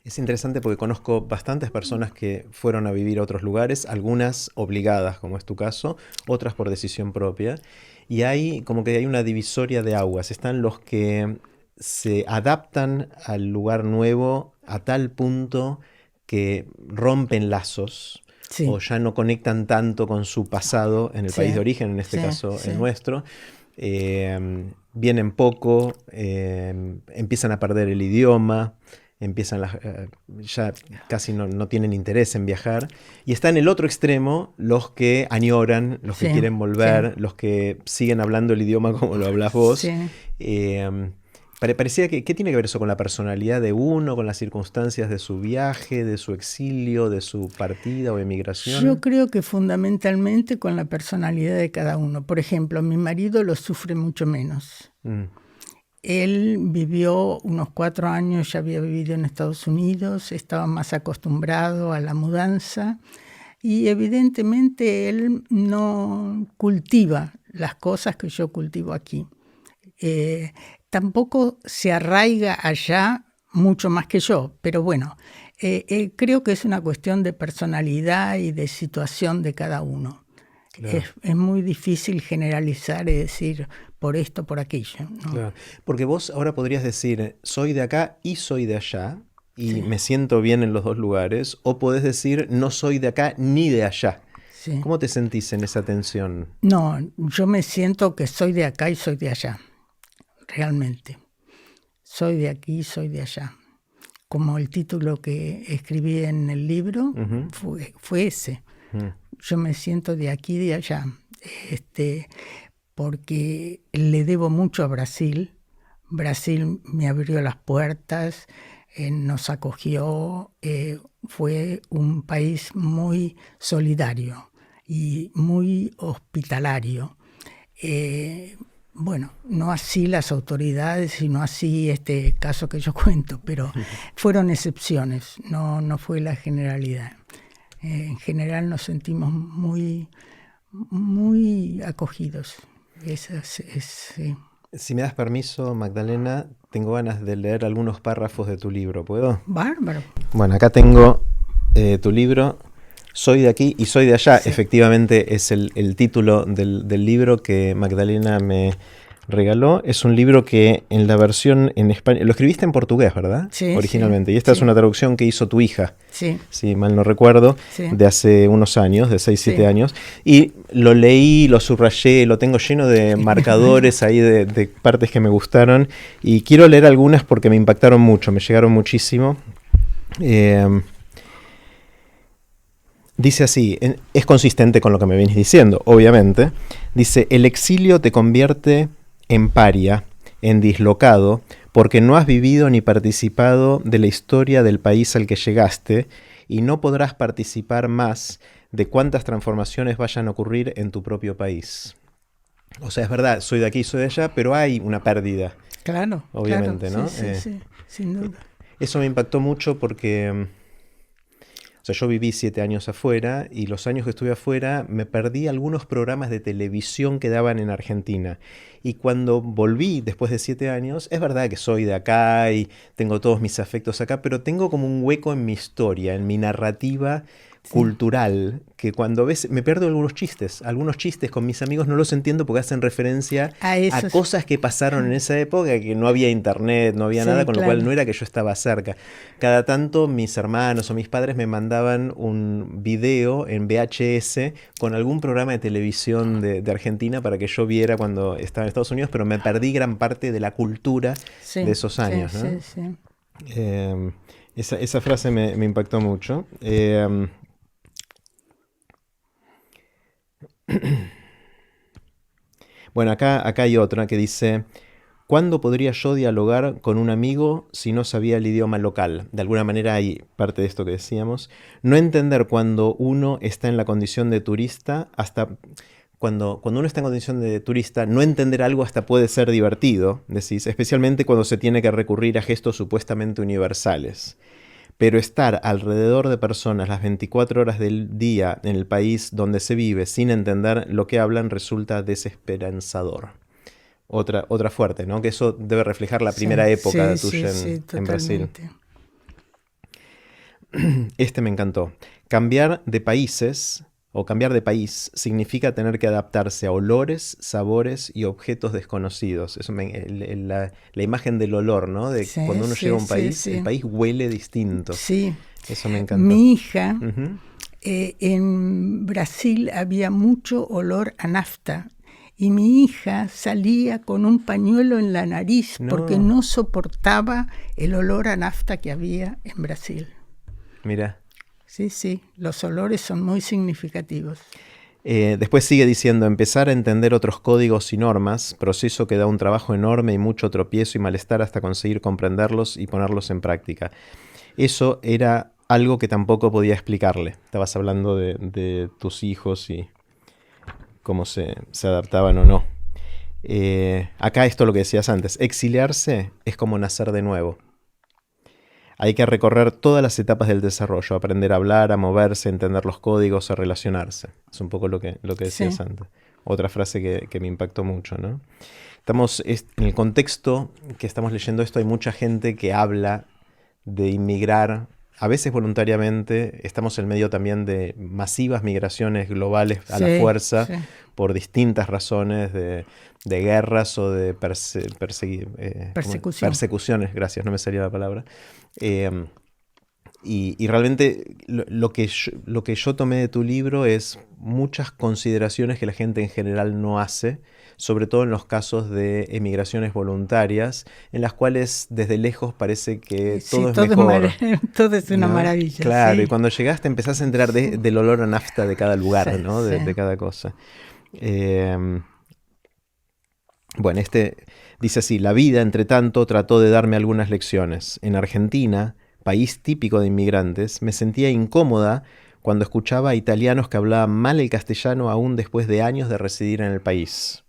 Es interesante porque conozco bastantes personas que fueron a vivir a otros lugares, algunas obligadas, como es tu caso, otras por decisión propia. Y hay como que hay una divisoria de aguas. Están los que se adaptan al lugar nuevo a tal punto que rompen lazos Sí, o ya no conectan tanto con su pasado en el sí, país de origen, en este sí, caso el sí, nuestro. Vienen poco, empiezan a perder el idioma, ya casi no tienen interés en viajar. Y está en el otro extremo los que añoran, los que sí, quieren sí, volver, los que siguen hablando el idioma como lo hablas vos. sí. Eh, Parecía que, ¿qué tiene que ver eso con la personalidad de uno, con las circunstancias de su viaje, de su exilio, de su partida o Yo emigración? creo que fundamentalmente con la personalidad de cada uno. Por ejemplo, mi marido lo sufre mucho menos. Mm, Él vivió unos 4 años, ya había vivido en Estados Unidos, estaba más acostumbrado a la mudanza y evidentemente él no cultiva las cosas que yo cultivo aquí. Eh, Tampoco se arraiga allá mucho más que yo, pero bueno, creo que es una cuestión de personalidad y de situación de cada uno. claro. Es muy difícil generalizar y decir por esto, por aquello, ¿no? Claro, porque vos ahora podrías decir, soy de acá y soy de allá, y Sí, me siento bien en los dos lugares, o podés decir, no soy de acá ni de allá. sí. ¿Cómo te sentís en esa tensión? No, yo me siento que soy de acá y soy de allá, realmente. Soy de aquí y soy de allá. Como el título que escribí en el libro Ujú, fue ese. mm, Yo me siento de aquí y de allá, este, porque le debo mucho a Brasil. Brasil me abrió las puertas, nos acogió, fue un país muy solidario y muy hospitalario. Eh, bueno, no así las autoridades, sino así este caso que yo cuento, pero fueron excepciones, no fue la generalidad. En general nos sentimos muy acogidos. Sí. Si me das permiso, Magdalena, tengo ganas de leer algunos párrafos de tu libro, ¿puedo? Bárbaro. Bueno, acá tengo tu libro, Soy de aquí y soy de allá. Sí, Efectivamente es el título del libro que Magdalena me regaló. Es un libro que en la versión en español, lo escribiste en portugués, ¿verdad? sí, sí, Originalmente. Y esta es sí, una traducción que hizo tu hija, sí, si mal no recuerdo, sí, de hace unos años, de 6 7 sí. años. Y lo leí, lo subrayé, lo tengo lleno de marcadores ahí de partes que me gustaron. Y quiero leer algunas porque me impactaron mucho, me llegaron muchísimo. Eh, Dice así, es consistente con lo que me vienes diciendo, obviamente. Dice, el exilio te convierte en paria, en dislocado, porque no has vivido ni participado de la historia del país al que llegaste y no podrás participar más de cuántas transformaciones vayan a ocurrir en tu propio país. O sea, es verdad, soy de aquí, soy de allá, pero hay una pérdida, Claro, claro, obviamente, sí, ¿no? sí, sí, sin duda. Eso me impactó mucho porque o sea, yo viví 7 años afuera y los años que estuve afuera me perdí algunos programas de televisión que daban en Argentina. Y cuando volví después de 7 años, es verdad que soy de acá y tengo todos mis afectos acá, pero tengo como un hueco en mi historia, en mi narrativa Sí. cultural, que cuando ves, me pierdo algunos chistes con mis amigos no los entiendo porque hacen referencia A a esos, cosas que pasaron en esa época, que no había internet, no había nada, sí, con lo cual claro. no era que yo estaba cerca. Cada tanto mis hermanos o mis padres me mandaban un video en VHS con algún programa de televisión de Argentina para que yo viera cuando estaba en Estados Unidos, pero me perdí gran parte de la cultura de Sí, esos sí, años, ¿no? sí, sí. Eh, esa frase me impactó mucho. Bueno, acá hay otra que dice, ¿cuándo podría yo dialogar con un amigo si no sabía el idioma local? De alguna manera hay parte de esto que decíamos. No entender cuando uno está en la condición de turista, hasta cuando uno está en condición de turista, no entender algo hasta puede ser divertido, decís, especialmente cuando se tiene que recurrir a gestos supuestamente universales. Pero estar alrededor de personas las 24 horas del día en el país donde se vive sin entender lo que hablan resulta desesperanzador. Otra fuerte, ¿no? Que eso debe reflejar la Sí, primera época sí, sí, tuya sí, en Brasil. totalmente. Este me encantó. Cambiar de países o cambiar de país significa tener que adaptarse a olores, sabores y objetos desconocidos. La imagen del olor, ¿no? De Sí, cuando uno llega a sí, un sí, país, el sí. país huele distinto. Sí. Eso me encantó. Mi hija, Ujú. en Brasil había mucho olor a nafta y mi hija salía con un pañuelo en la nariz porque No, no soportaba el olor a nafta que había en Brasil. mira. Sí, sí, los olores son muy significativos. Después sigue diciendo, empezar a entender otros códigos y normas, proceso que da un trabajo enorme y mucho tropiezo y malestar hasta conseguir comprenderlos y ponerlos en práctica. Eso era algo que tampoco podía explicarle. Estabas hablando de tus hijos y cómo se adaptaban o no. Acá esto lo que decías antes, exiliarse es como nacer de nuevo. Hay que recorrer todas las etapas del desarrollo, aprender a hablar, a moverse, a entender los códigos, a relacionarse. Es un poco lo que decías Sí, antes. Otra frase que me impactó mucho, ¿no? En el contexto que estamos leyendo esto, hay mucha gente que habla de inmigrar, a veces voluntariamente. Estamos en medio también de masivas migraciones globales a la sí, fuerza sí. por distintas razones de guerras o de Persecución. persecuciones, gracias, no me salía la palabra. Eh, y realmente lo que yo tomé de tu libro es muchas consideraciones que la gente en general no hace, sobre todo en los casos de emigraciones voluntarias, en las cuales desde lejos parece que Sí, todo es mejor, todo es una ¿no? maravilla, Claro, y sí. cuando llegaste empezás a enterar del olor a nafta de cada Sí, lugar, ¿no? sí. De cada cosa. Eh, bueno, este dice así, la vida, entre tanto, trató de darme algunas lecciones. En Argentina, país típico de inmigrantes, me sentía incómoda cuando escuchaba a italianos que hablaban mal el castellano aún después de años de residir en el país.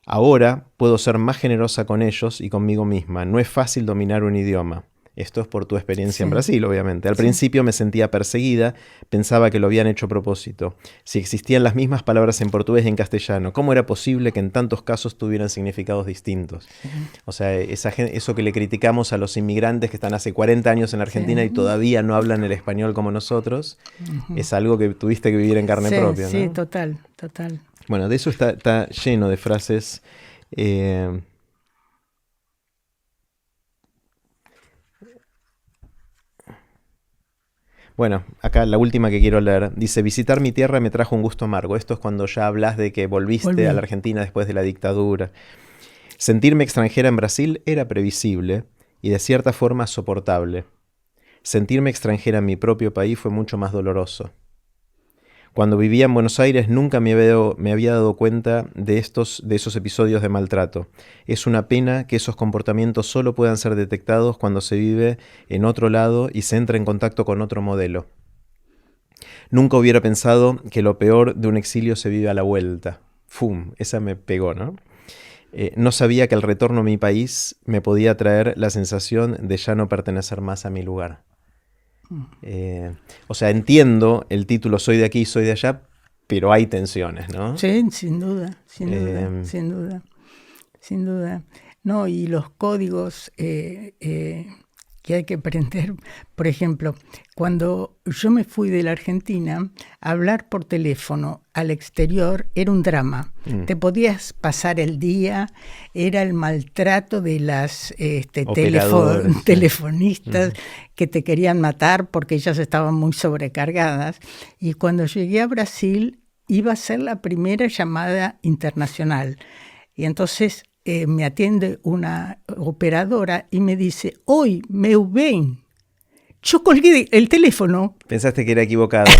Ahora puedo ser más generosa con ellos y conmigo misma. No es fácil dominar un idioma. Esto es por tu experiencia en Sí, Brasil, obviamente. Al sí. principio me sentía perseguida, pensaba que lo habían hecho a propósito. Si existían las mismas palabras en portugués y en castellano, ¿cómo era posible que en tantos casos tuvieran significados distintos? O sea, eso que le criticamos a los inmigrantes que están hace 40 años en Sí, Argentina y todavía no hablan el español como nosotros, ujú. es algo que tuviste que vivir en carne Sí, propia, sí, ¿no? total, total. Bueno, de eso está lleno de frases. eh, Bueno, acá la última que quiero leer. Dice, visitar mi tierra me trajo un gusto amargo. Esto es cuando ya hablas de que volviste a la Volví. Argentina después de la dictadura. Sentirme extranjera en Brasil era previsible y de cierta forma soportable. Sentirme extranjera en mi propio país fue mucho más doloroso. Cuando vivía en Buenos Aires nunca me había dado cuenta de esos episodios de maltrato. Es una pena que esos comportamientos solo puedan ser detectados cuando se vive en otro lado y se entra en contacto con otro modelo. Nunca hubiera pensado que lo peor de un exilio se vive a la vuelta. ¡Fum! Esa me pegó, ¿no? No sabía que el retorno a mi país me podía traer la sensación de ya no pertenecer más a mi lugar. Eh, o sea, entiendo el título Soy de aquí, soy de allá, pero hay tensiones, ¿no? Sí, sin duda, sin duda, Eh, sin duda, sin duda. No, y los códigos que hay que aprender, por ejemplo, cuando yo me fui de la Argentina, hablar por teléfono al exterior era un drama. Te podías pasar el día, era el maltrato de las Operadores, sí. telefonistas que te querían matar porque ellas estaban muy sobrecargadas. Y cuando llegué a Brasil, iba a ser la primera llamada internacional. Y entonces me atiende una operadora y me dice, oi, meu bem. Yo colgué el teléfono. Pensaste que era equivocado.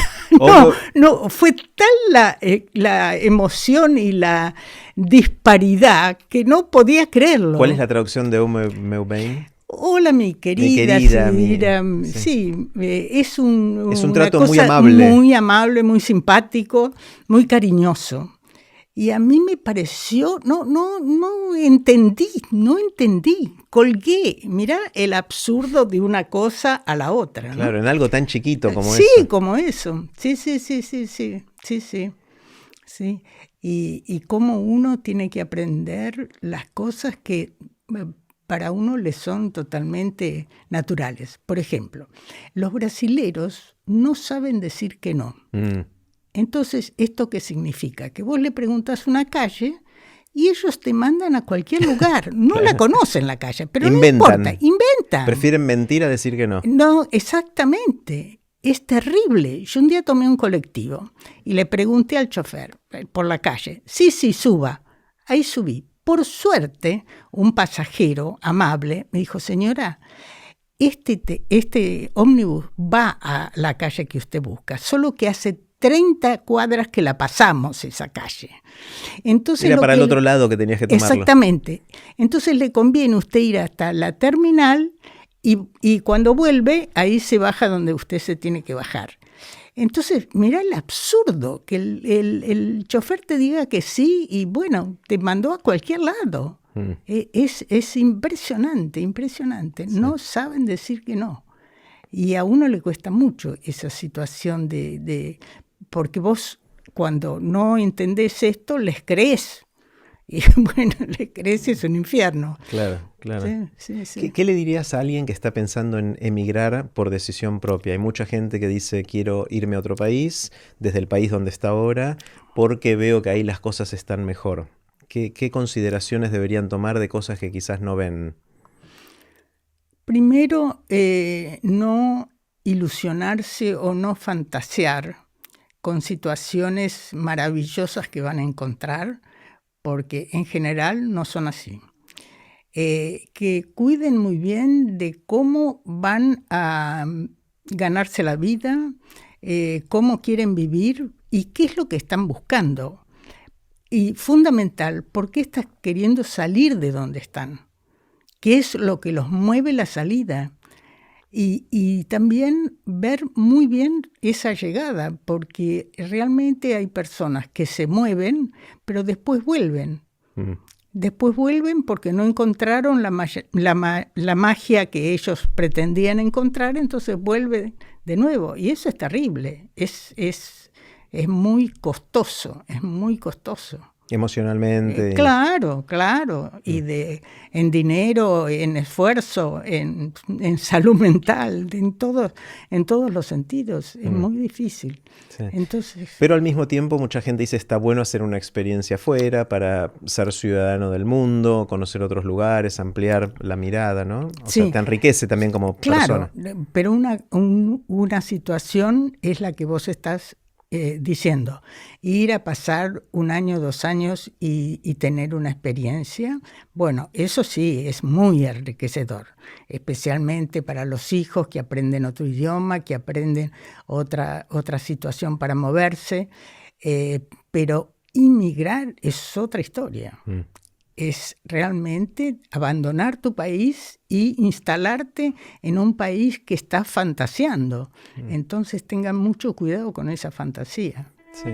No, fue tal la emoción y la disparidad que no podía creerlo. ¿Cuál es la traducción de meu bem? Hola, mi querida. Sí, es un una trato cosa muy amable, muy simpático, muy cariñoso. Y a mí me pareció, no entendí, colgué. Mirá el absurdo de una cosa a la otra, ¿no? Claro, en algo tan chiquito como eso. Sí, como eso. Sí. Y cómo uno tiene que aprender las cosas que para uno le son totalmente naturales. Por ejemplo, los brasileros no saben decir que no. Entonces, ¿esto qué significa? Que vos le preguntás una calle y ellos te mandan a cualquier lugar. No la conocen la calle, pero Inventan. no importa, inventan. Prefieren mentir a decir que no. No, exactamente. Es terrible. Yo un día tomé un colectivo y le pregunté al chofer por la calle, sí, suba. Ahí subí. Por suerte, un pasajero amable me dijo, señora, este ómnibus va a la calle que usted busca, solo que hace 30 cuadras que la pasamos esa calle. Entonces, era para el otro lado que tenías que tomarlo. Exactamente. Entonces le conviene usted ir hasta la terminal y cuando vuelve, ahí se baja donde usted se tiene que bajar. Entonces, mirá el absurdo, que el chofer te diga que sí y bueno, te mandó a cualquier lado. Es impresionante, impresionante. Sí. No saben decir que no. Y a uno le cuesta mucho esa situación porque vos cuando no entendés esto, les crees. Y bueno, les crees, es un infierno. Claro. Sí. ¿Qué le dirías a alguien que está pensando en emigrar por decisión propia? Hay mucha gente que dice, quiero irme a otro país, desde el país donde está ahora, porque veo que ahí las cosas están mejor. ¿Qué consideraciones deberían tomar de cosas que quizás no ven? Primero, no ilusionarse o no fantasear con situaciones maravillosas que van a encontrar, porque en general no son así. Que cuiden muy bien de cómo van a ganarse la vida, cómo quieren vivir y qué es lo que están buscando. Y fundamental, ¿por qué están queriendo salir de donde están? ¿Qué es lo que los mueve la salida? Y también ver muy bien esa llegada, porque realmente hay personas que se mueven, pero después vuelven. Después vuelven porque no encontraron la magia que ellos pretendían encontrar, entonces vuelven de nuevo. Y eso es terrible, es muy costoso, es muy costoso. Emocionalmente. Claro. Y en dinero, en esfuerzo, en salud mental, en todos los sentidos. Es muy difícil. Sí. Entonces, pero al mismo tiempo mucha gente dice está bueno hacer una experiencia afuera para ser ciudadano del mundo, conocer otros lugares, ampliar la mirada, ¿no? O sea, te enriquece también como persona. Claro, pero una situación es la que vos estás diciendo, ir a pasar 1 año, 2 años y tener una experiencia, bueno, eso sí, es muy enriquecedor, especialmente para los hijos que aprenden otro idioma, que aprenden otra situación para moverse, pero inmigrar es otra historia. Es realmente abandonar tu país y instalarte en un país que está fantaseando. Entonces tengan mucho cuidado con esa fantasía. Sí.